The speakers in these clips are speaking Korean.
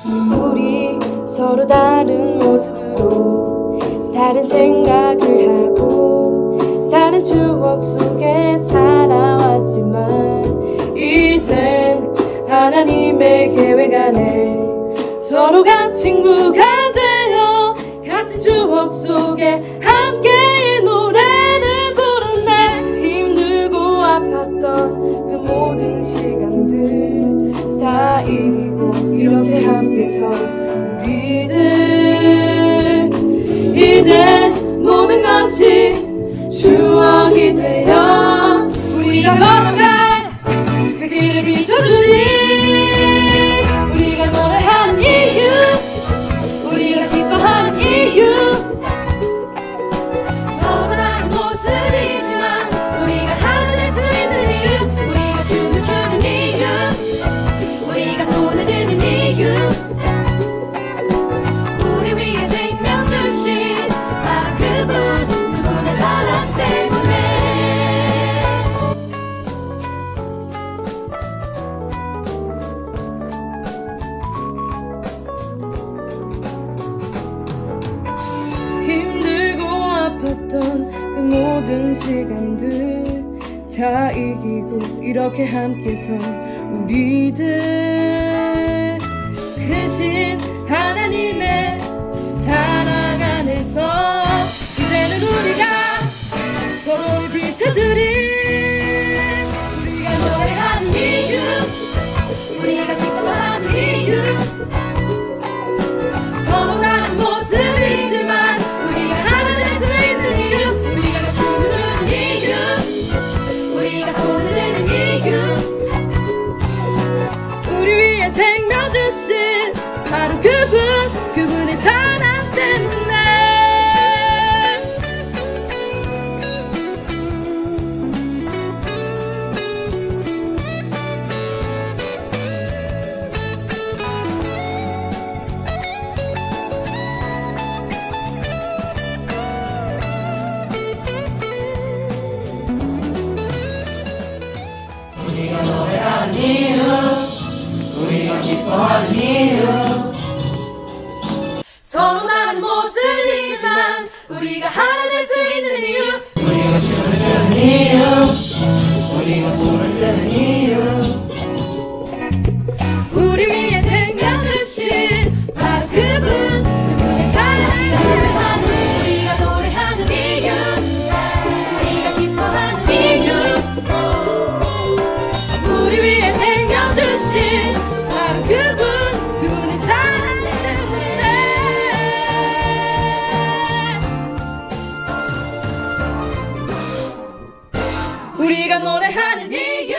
우리 서로 다른 모습으로 다른 생각을 하고 다른 추억 속에 살아왔지만 이젠 하나님의 계획 안에 서로가 친구가 되어 같은 추억 속에 함께 노래를 부르네. 힘들고 아팠던 그 모든 시간들 다 이기고 이렇게 함께서 우리들 이제 모든 것이 추억이 되어 우리가 걸어갈 그 길을 비춰주니 우리가 노래하는 이유 우리가 기뻐하는 이유 서로 다른 모습이지만 우리가 하나 될 수 있는 이유 우리가 춤을 추는 이유 우리가 손을 드는 이유 우리 위에 생명 주신 바로 그분의 사랑 때문에 힘들고 아팠던 그 모든 시간들 다 이기고 이렇게 함께서 우리들 크신 하나님의 사랑 안에서 이제는 우리가 서로를 비춰주리 우리가 노래하는 이유 우리가 기뻐하는 이유 서로 다른 모습이지만 우리가 하나 될 수 있는 이유 우리가 춤을 추는 이유 우리가 손을 드는 이유 우리 위에 생명 주신 바로 그분의 사랑 때문에 우리가 노래하는 이유 우리가 기뻐하는 이유 서로 다른 모습이지만 우리가 하나 될 수 있는 이유 우리가 춤을 추는 이유 우리가 손을 드는 이유 우리 위에 생명 주신 바로 그분의 사랑 우리가 노래하는 이유 우리가 기뻐하는 이유 우리 위에 생명 주신 바로 그분의 사랑 때문에 우리가 노래하는 이유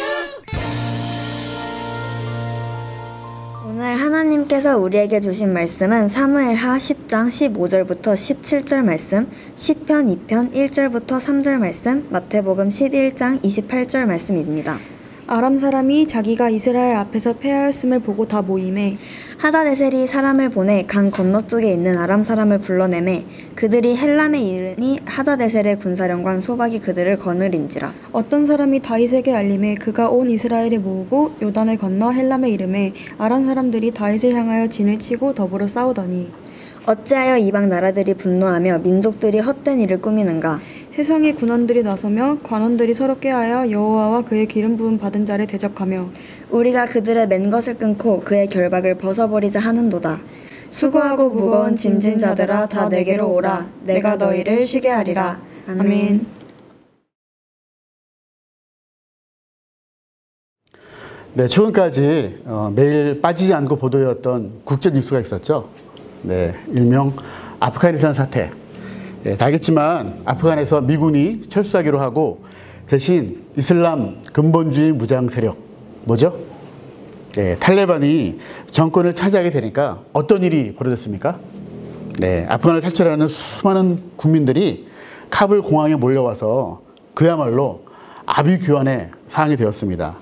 오늘 하나님께서 우리에게 주신 말씀은 사무엘하 10장 15절부터 17절 말씀, 시편 2편 1절부터 3절 말씀, 마태복음 11장 28절 말씀입니다. 아람 사람이 자기가 이스라엘 앞에서 패하였음을 보고 다 모이매 하다데셀이 사람을 보내 강 건너쪽에 있는 아람 사람을 불러내매 그들이 헬람에 이르니 하다데셀의 군사령관 소박이 그들을 거느린지라. 어떤 사람이 다윗에게 알림해 그가 온 이스라엘을 모으고 요단을 건너 헬람에 이르매 아람 사람들이 다윗을 향하여 진을 치고 더불어 싸우더니 어찌하여 이방 나라들이 분노하며 민족들이 헛된 일을 꾸미는가. 세상의 군원들이 나서며 관원들이 서로 꾀하여 여호와와 그의 기름 부음 받은 자를 대적하며 우리가 그들의 맨 것을 끊고 그의 결박을 벗어버리자 하는도다. 수고하고 무거운 짐진 자들아 다 내게로 오라. 내가 너희를 쉬게 하리라. 아멘. 네, 최근까지 매일 빠지지 않고 보도되었던 국제 뉴스가 있었죠. 네, 일명 아프가니스탄 사태. 예, 다 알겠지만 아프간에서 미군이 철수하기로 하고 대신 이슬람 근본주의 무장 세력 뭐죠? 예, 탈레반이 정권을 차지하게 되니까 어떤 일이 벌어졌습니까? 네, 아프간을 탈출하는 수많은 국민들이 카불 공항에 몰려와서 그야말로 아비규환의 상황이 되었습니다.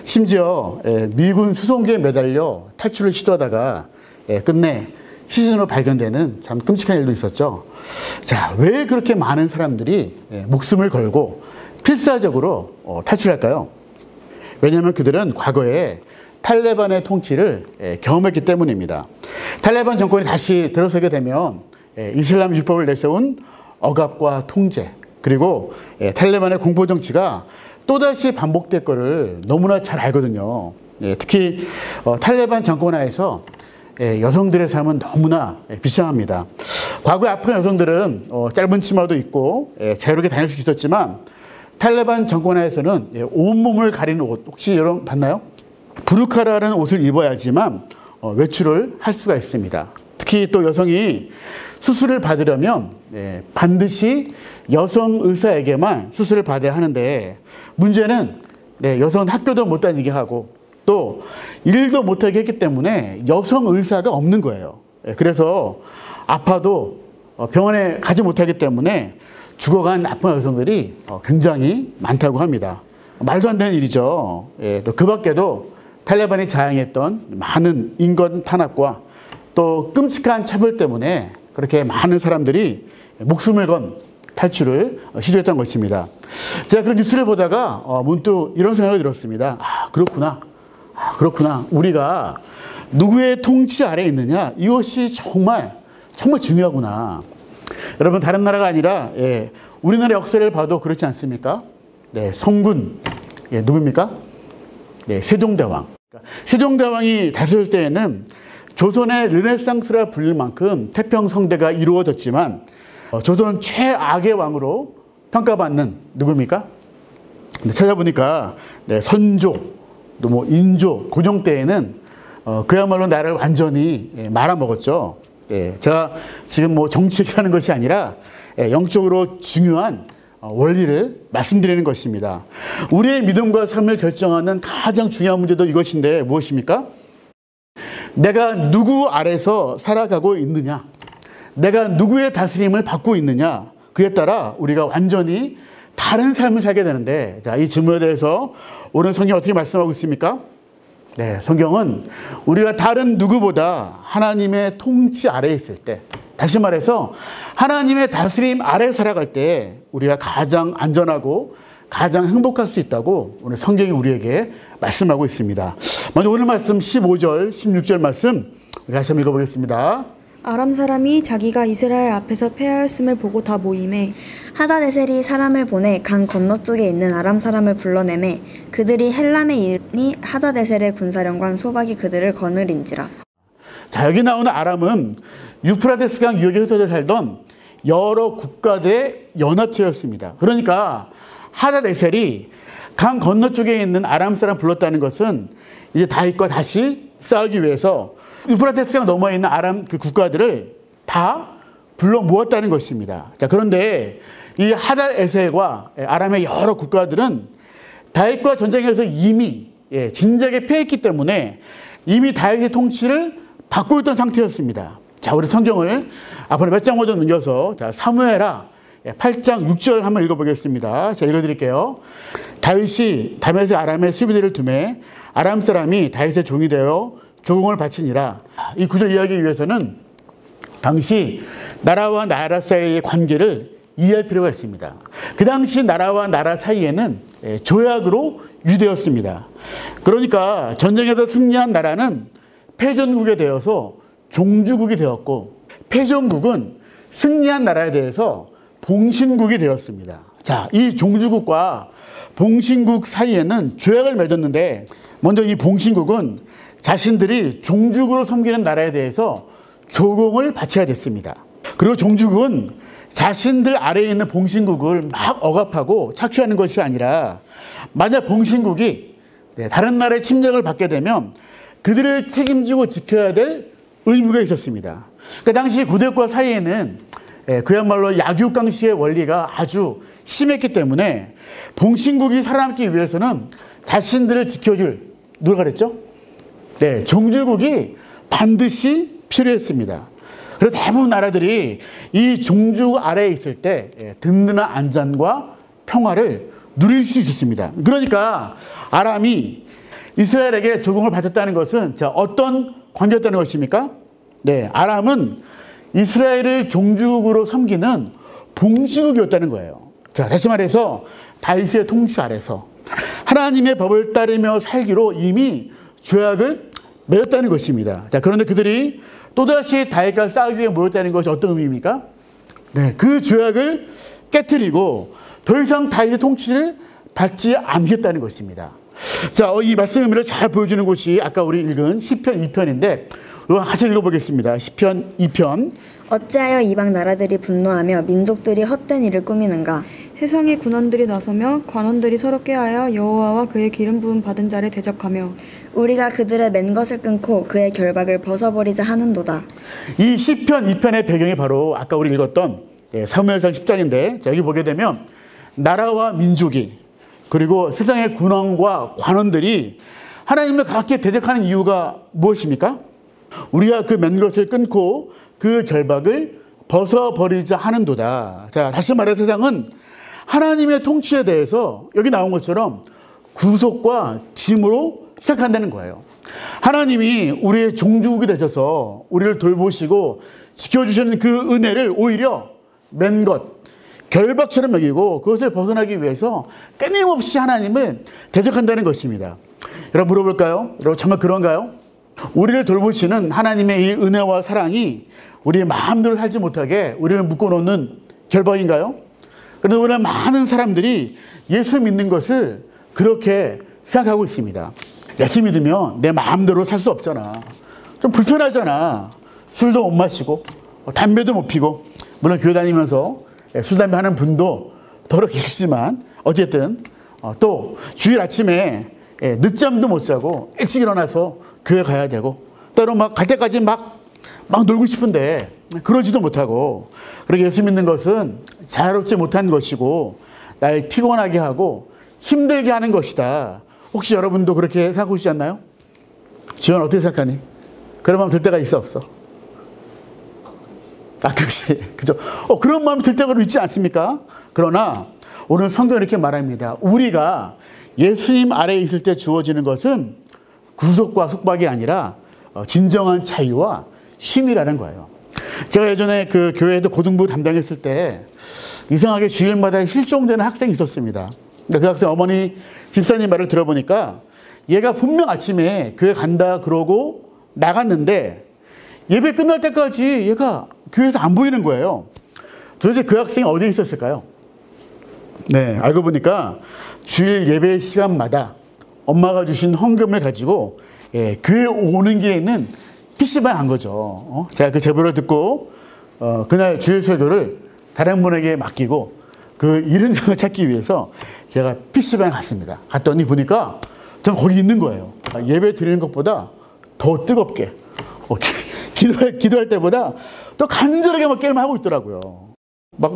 심지어 미군 수송기에 매달려 탈출을 시도하다가 끝내 시신으로 발견되는 참 끔찍한 일도 있었죠. 자, 왜 그렇게 많은 사람들이 목숨을 걸고 필사적으로 탈출할까요? 왜냐하면 그들은 과거에 탈레반의 통치를 경험했기 때문입니다. 탈레반 정권이 다시 들어서게 되면 이슬람 율법을 내세운 억압과 통제, 그리고 탈레반의 공포 정치가 또다시 반복될 것을 너무나 잘 알거든요. 특히 탈레반 정권 하에서 여성들의 삶은 너무나 비참합니다. 과거에 아프간 여성들은 짧은 치마도 입고 자유롭게 다닐 수 있었지만 탈레반 정권 하에서는 온몸을 가리는 옷, 혹시 여러분 봤나요? 부르카라는 옷을 입어야지만 외출을 할 수가 있습니다. 특히 또 여성이 수술을 받으려면 반드시 여성 의사에게만 수술을 받아야 하는데, 문제는 여성은 학교도 못 다니게 하고 또 일도 못하게 했기 때문에 여성 의사가 없는 거예요. 그래서 아파도 병원에 가지 못하기 때문에 죽어간 아픈 여성들이 굉장히 많다고 합니다. 말도 안 되는 일이죠. 또 그 밖에도 탈레반이 자행했던 많은 인권 탄압과 또 끔찍한 차별 때문에 그렇게 많은 사람들이 목숨을 건 탈출을 시도했던 것입니다. 제가 그 뉴스를 보다가 문득 이런 생각이 들었습니다. 그렇구나. 우리가 누구의 통치 아래에 있느냐, 이것이 정말 중요하구나. 여러분, 다른 나라가 아니라 우리나라 역사를 봐도 그렇지 않습니까? 성군 누굽니까? 세종대왕. 세종대왕이 다스릴 때에는 조선의 르네상스라 불릴 만큼 태평성대가 이루어졌지만 조선 최악의 왕으로 평가받는 누굽니까? 찾아보니까 선조, 또 뭐 인조, 고종 때에는 그야말로 나라를 완전히 말아먹었죠. 제가 지금 뭐 정치 얘기하는 것이 아니라 영적으로 중요한 원리를 말씀드리는 것입니다. 우리의 믿음과 삶을 결정하는 가장 중요한 문제도 이것인데 무엇입니까? 내가 누구 아래서 살아가고 있느냐, 내가 누구의 다스림을 받고 있느냐, 그에 따라 우리가 완전히 다른 삶을 살게 되는데, 자, 이 질문에 대해서 오늘 성경이 어떻게 말씀하고 있습니까? 성경은 우리가 다른 누구보다 하나님의 통치 아래에 있을 때, 다시 말해서 하나님의 다스림 아래 살아갈 때 우리가 가장 안전하고 가장 행복할 수 있다고 오늘 성경이 우리에게 말씀하고 있습니다. 먼저 오늘 말씀 15절, 16절 말씀 우리 다시 한번 읽어보겠습니다. 아람 사람이 자기가 이스라엘 앞에서 패하였음을 보고 다 모이매 하다데셀이 사람을 보내 강 건너쪽에 있는 아람 사람을 불러내매 그들이 헬람의 이르니 하다데셀의 군사령관 소박이 그들을 거느린지라. 자, 여기 나오는 아람은 유프라테스 강 유역에 흩어져 살던 여러 국가들의 연합체였습니다. 그러니까 하다데셀이 강 건너쪽에 있는 아람 사람 불렀다는 것은 이제 다윗과 다시 싸우기 위해서 유프라테스강 넘어에 있는 아람 그 국가들을 다 불러 모았다는 것입니다. 자, 그런데 이 하다데셀과 아람의 여러 국가들은 다윗과 전쟁에서 이미 진작에 패했기 때문에 이미 다윗의 통치를 받고 있던 상태였습니다. 자, 우리 성경을 앞으로 몇 장 먼저 넘겨서 사무엘하 8장 6절 한번 읽어보겠습니다. 제가 읽어드릴게요. 다윗이 다메섹 아람의 수비대를 두매 아람 사람이 다윗의 종이 되어 조공을 바치니라. 이 구절 이야기하기 위해서는 당시 나라와 나라 사이의 관계를 이해할 필요가 있습니다. 그 당시 나라와 나라 사이에는 조약으로 유대였습니다. 그러니까 전쟁에서 승리한 나라는 패전국이 되어서 종주국이 되었고, 패전국은 승리한 나라에 대해서 봉신국이 되었습니다. 자, 이 종주국과 봉신국 사이에는 조약을 맺었는데, 먼저 이 봉신국은 자신들이 종주국으로 섬기는 나라에 대해서 조공을 바쳐야 됐습니다. 그리고 종주국은 자신들 아래에 있는 봉신국을 막 억압하고 착취하는 것이 아니라, 만약 봉신국이 다른 나라의 침략을 받게 되면 그들을 책임지고 지켜야 될 의무가 있었습니다. 그 당시 고대국가 사이에는 그야말로 약육강식의 원리가 아주 심했기 때문에 봉신국이 살아남기 위해서는 자신들을 지켜줄, 누가 그랬죠? 종주국이 반드시 필요했습니다. 그래서 대부분 나라들이 이 종주국 아래에 있을 때 든든한 안전과 평화를 누릴 수 있었습니다. 그러니까 아람이 이스라엘에게 조공을 받았다는 것은 어떤 관계였다는 것입니까? 아람은 이스라엘을 종주국으로 섬기는 봉신국이었다는 거예요. 자, 다시 말해서 다윗의 통치 아래서 하나님의 법을 따르며 살기로 이미 죄악을 맺었다는 것입니다. 자, 그런데 그들이 또다시 다윗과 싸우기 위해 모였다는 것이 어떤 의미입니까? 네, 그 죄악을 깨뜨리고 더 이상 다윗의 통치를 받지 않겠다는 것입니다. 자, 이 말씀 의미를 잘 보여주는 곳이 아까 우리 읽은 시편 2편인데 같이 읽어보겠습니다. 시편 2편. 어찌하여 이방 나라들이 분노하며 민족들이 헛된 일을 꾸미는가? 세상의 군원들이 나서며 관원들이 서로 꾀하여 여호와와 그의 기름 부음 받은 자를 대적하며 우리가 그들의 맨 것을 끊고 그의 결박을 벗어버리자 하는도다. 이 시편 2편의 배경이 바로 아까 우리 읽었던 사무엘상 10장인데 자, 여기 보게 되면 나라와 민족이 그리고 세상의 군왕과 관원들이 하나님을 그렇게 대적하는 이유가 무엇입니까? 우리가 그 맨 것을 끊고 그 결박을 벗어버리자 하는도다. 자, 다시 말해 세상은 하나님의 통치에 대해서 여기 나온 것처럼 구속과 짐으로 시작한다는 거예요. 하나님이 우리의 종주국이 되셔서 우리를 돌보시고 지켜주시는 그 은혜를 오히려 맨 것, 결박처럼 여기고 그것을 벗어나기 위해서 끊임없이 하나님을 대적한다는 것입니다. 여러분 물어볼까요? 여러분 정말 그런가요? 우리를 돌보시는 하나님의 이 은혜와 사랑이 우리의 마음대로 살지 못하게 우리를 묶어놓는 결박인가요? 그런데 오늘 많은 사람들이 예수 믿는 것을 그렇게 생각하고 있습니다. 예수 믿으면 내 마음대로 살 수 없잖아. 좀 불편하잖아. 술도 못 마시고 담배도 못 피고 물론 교회 다니면서 술, 담배 하는 분도 더러 계시지만 어쨌든 또 주일 아침에 늦잠도 못 자고 일찍 일어나서 교회 가야 되고 때로 막 갈 때까지 막 놀고 싶은데 그러지도 못하고 그렇게 예수 믿는 것은 자유롭지 못한 것이고 날 피곤하게 하고 힘들게 하는 것이다. 혹시 여러분도 그렇게 생각하고 있지 않나요? 지원 어떻게 생각하니? 그런 마음 들 때가 있어 없어? 가끔씩 그죠? 그런 마음이 들 때가 있지 않습니까? 그러나 오늘 성경은 이렇게 말합니다. 우리가 예수님 아래에 있을 때 주어지는 것은 구속과 속박이 아니라 진정한 자유와 쉼이라는 거예요. 제가 예전에 그 교회에도 고등부 담당했을 때 이상하게 주일마다 실종되는 학생이 있었습니다. 근데 그 학생 어머니 집사님 말을 들어보니까 얘가 분명 아침에 교회 간다 그러고 나갔는데 예배 끝날 때까지 얘가 교회에서 안 보이는 거예요. 도대체 그 학생이 어디에 있었을까요? 네, 알고 보니까 주일 예배 시간마다 엄마가 주신 헌금을 가지고 교회 오는 길에 있는 PC방에 간 거죠. 제가 그 제보를 듣고 그날 주일 설교를 다른 분에게 맡기고 그 잃은 양을 찾기 위해서 제가 PC방에 갔습니다. 갔더니 보니까 저는 거기 있는 거예요. 예배 드리는 것보다 더 뜨겁게 기도할 때보다 더 간절하게 막 게임을 하고 있더라고요. 막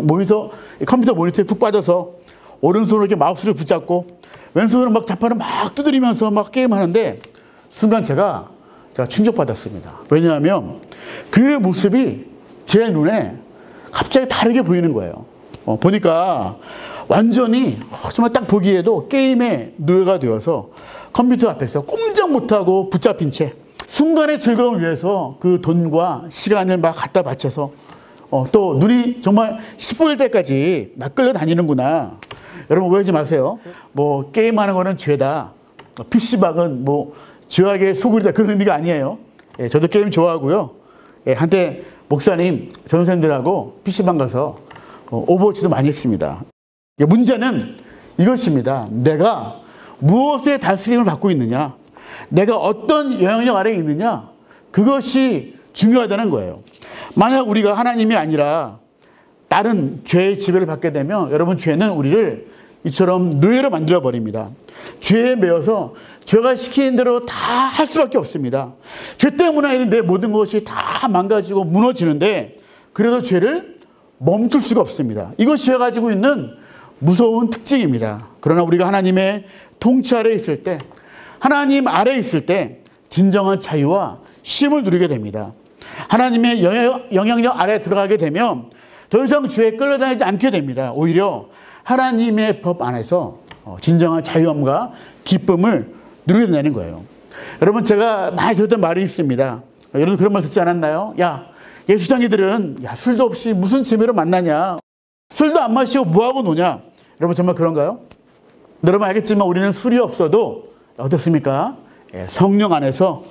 컴퓨터 모니터에 푹 빠져서 오른손으로 이렇게 마우스를 붙잡고 왼손으로 막 자판을 막 두드리면서 막 게임하는데 순간 제가 충격받았습니다. 왜냐하면 그 모습이 제 눈에 갑자기 다르게 보이는 거예요. 보니까 완전히 정말 딱 보기에도 게임의 노예가 되어서 컴퓨터 앞에서 꼼짝 못하고 붙잡힌 채 순간의 즐거움을 위해서 그 돈과 시간을 막 갖다 바쳐서 또 눈이 정말 시보일 때까지 막 끌려다니는구나. 여러분 오해하지 마세요. 뭐 게임하는 거는 죄다. PC방은 뭐 죄악의 소굴이다. 그런 의미가 아니에요. 저도 게임 좋아하고요. 한때 목사님, 전선생님들하고 PC방 가서 오버워치도 많이 했습니다. 문제는 이것입니다. 내가 무엇의 다스림을 받고 있느냐, 내가 어떤 영향력 아래에 있느냐, 그것이 중요하다는 거예요. 만약 우리가 하나님이 아니라 다른 죄의 지배를 받게 되면 여러분 죄는 우리를 이처럼 노예로 만들어 버립니다. 죄에 매여서 죄가 시키는 대로 다 할 수밖에 없습니다. 죄 때문에 내 모든 것이 다 망가지고 무너지는데 그래도 죄를 멈출 수가 없습니다. 이것이 죄가 가지고 있는 무서운 특징입니다. 그러나 우리가 하나님의 통치 아래에 있을 때, 하나님 아래에 있을 때 진정한 자유와 쉼을 누리게 됩니다. 하나님의 영향력 아래에 들어가게 되면 더 이상 죄에 끌려다니지 않게 됩니다. 오히려 하나님의 법 안에서 진정한 자유함과 기쁨을 누리게 되는 거예요. 여러분 제가 많이 들었던 말이 있습니다. 여러분 그런 말 듣지 않았나요? 야, 예수장이들은 술도 없이 무슨 재미로 만나냐? 술도 안 마시고 뭐하고 노냐? 여러분 정말 그런가요? 여러분 알겠지만 우리는 술이 없어도 어떻습니까? 성령 안에서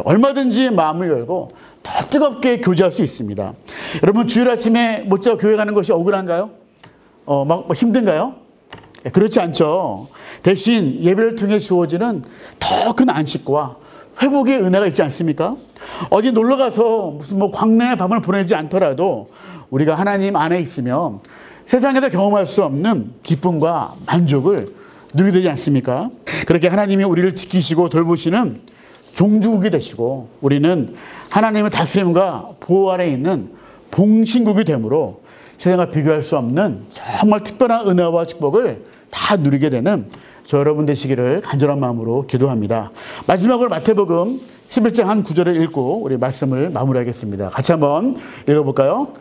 얼마든지 마음을 열고 더 뜨겁게 교제할 수 있습니다. 여러분, 주일 아침에 못 자고 교회 가는 것이 억울한가요? 막 힘든가요? 그렇지 않죠. 대신 예배를 통해 주어지는 더 큰 안식과 회복의 은혜가 있지 않습니까? 어디 놀러 가서 무슨 광야의 밤을 보내지 않더라도 우리가 하나님 안에 있으면 세상에서 경험할 수 없는 기쁨과 만족을 누리게 되지 않습니까? 그렇게 하나님이 우리를 지키시고 돌보시는 종주국이 되시고 우리는 하나님의 다스림과 보호 아래 있는 봉신국이 되므로 세상과 비교할 수 없는 정말 특별한 은혜와 축복을 다 누리게 되는 저 여러분 되시기를 간절한 마음으로 기도합니다. 마지막으로 마태복음 11장 한 구절을 읽고 우리 말씀을 마무리하겠습니다. 같이 한번 읽어볼까요?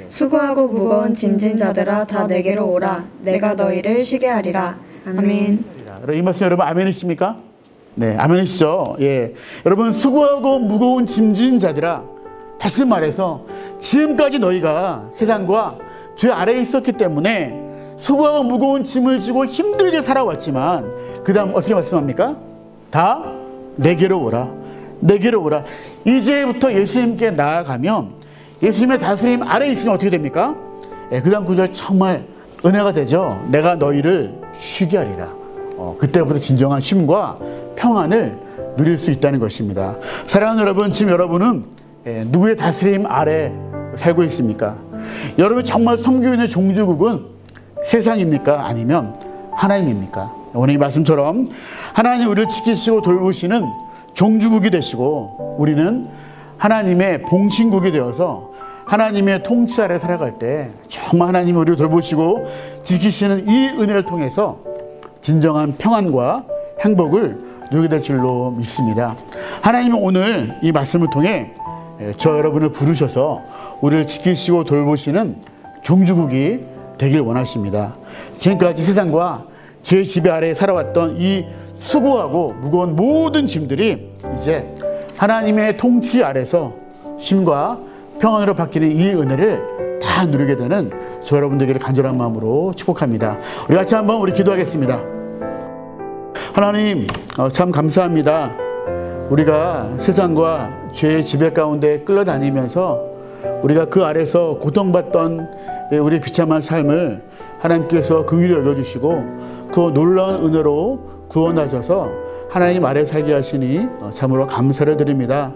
수고하고 무거운 짐진 자들아 다 내게로 오라. 내가 너희를 쉬게 하리라. 아멘. 이 말씀 여러분 아멘이십니까? 네, 아멘이시죠? 예. 여러분, 수고하고 무거운 짐진 자들아, 다시 말해서 지금까지 너희가 세상과 죄 아래에 있었기 때문에 수고하고 무거운 짐을 지고 힘들게 살아왔지만 그 다음 어떻게 말씀합니까? 다 내게로 오라. 내게로 오라. 이제부터 예수님께 나아가면 예수님의 다스림 아래에 있으면 어떻게 됩니까? 그 다음 구절 정말 은혜가 되죠. 내가 너희를 쉬게 하리라. 그때부터 진정한 쉼과 평안을 누릴 수 있다는 것입니다. 사랑하는 여러분, 지금 여러분은 누구의 다스림 아래 살고 있습니까? 여러분 정말 섬기는 종주국은 세상입니까? 아니면 하나님입니까? 오늘 이 말씀처럼 하나님 우리를 지키시고 돌보시는 종주국이 되시고 우리는 하나님의 봉신국이 되어서 하나님의 통치 아래 살아갈 때 정말 하나님이 우리를 돌보시고 지키시는 이 은혜를 통해서 진정한 평안과 행복을 누리게 될 줄로 믿습니다. 하나님은 오늘 이 말씀을 통해 저 여러분을 부르셔서 우리를 지키시고 돌보시는 종주국이 되길 원하십니다. 지금까지 세상과 제 지배 아래에 살아왔던 이 수고하고 무거운 모든 짐들이 이제 하나님의 통치 아래서 쉼과 평안으로 바뀌는 이 은혜를 다 누리게 되는 저 여러분들에게 간절한 마음으로 축복합니다. 우리 같이 한번 우리 기도하겠습니다. 하나님, 참 감사합니다. 우리가 세상과 죄의 지배 가운데 끌려다니면서 우리가 그 아래서 고통받던 우리 비참한 삶을 하나님께서 긍휼히 여겨주시고 그 놀라운 은혜로 구원하셔서 하나님 아래 살게 하시니 참으로 감사를 드립니다.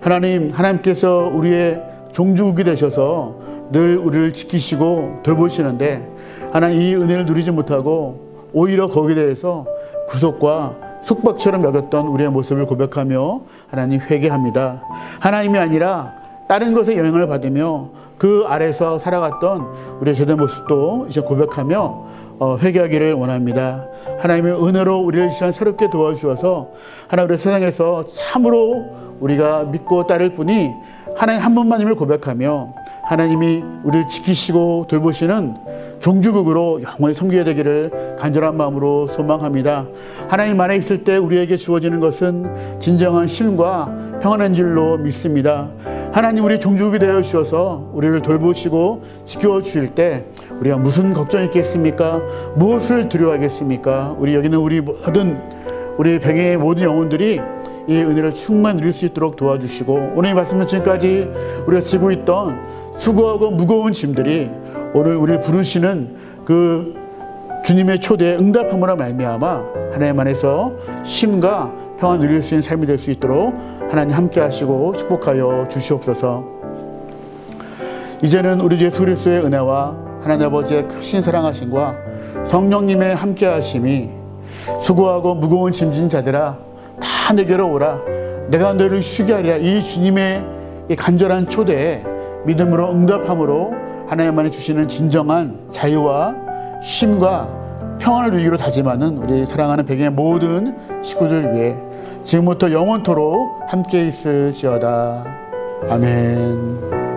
하나님께서 우리의 종주국이 되셔서 늘 우리를 지키시고 돌보시는데 하나님 이 은혜를 누리지 못하고 오히려 거기에 대해서 구속과 속박처럼 여겼던 우리의 모습을 고백하며 하나님 회개합니다. 하나님이 아니라 다른 것에 영향을 받으며 그 아래서 살아갔던 우리의 죄된 모습도 이제 고백하며 회개하기를 원합니다. 하나님의 은혜로 우리를 시간 새롭게 도와주셔서 하나님 우리 세상에서 참으로 우리가 믿고 따를 뿐이 하나님 한 분만임을 고백하며 하나님이 우리를 지키시고 돌보시는 종주국으로 영원히 섬기게 되기를 간절한 마음으로 소망합니다. 하나님 안에 있을 때 우리에게 주어지는 것은 진정한 쉼과 평안한 줄로 믿습니다. 하나님 우리 종주국이 되어 주셔서 우리를 돌보시고 지켜주실 때 우리가 무슨 걱정이 있겠습니까? 무엇을 두려워하겠습니까? 우리 여기는 우리 백의 모든 영혼들이 이 은혜를 충만히 누릴 수 있도록 도와주시고 오늘 이 말씀은 지금까지 우리가 지고 있던 수고하고 무거운 짐들이 오늘 우리를 부르시는 그 주님의 초대에 응답함으로 말미암아 하나님 안에서 쉼과 평안 누릴 수 있는 삶이 될 수 있도록 하나님 함께 하시고 축복하여 주시옵소서. 이제는 우리 주 예수 그리스도의 은혜와 하나님 아버지의 크신 사랑하심과 성령님의 함께 하심이 수고하고 무거운 짐진 자들아 다 내게로 오라. 내가 너희를 쉬게 하리라. 이 주님의 이 간절한 초대에 믿음으로 응답함으로 하나님만이 주시는 진정한 자유와 쉼과 평안을 누리기로 다짐하는 우리 사랑하는 백의 모든 식구들 위해 지금부터 영원토록 함께 있을지어다. 아멘.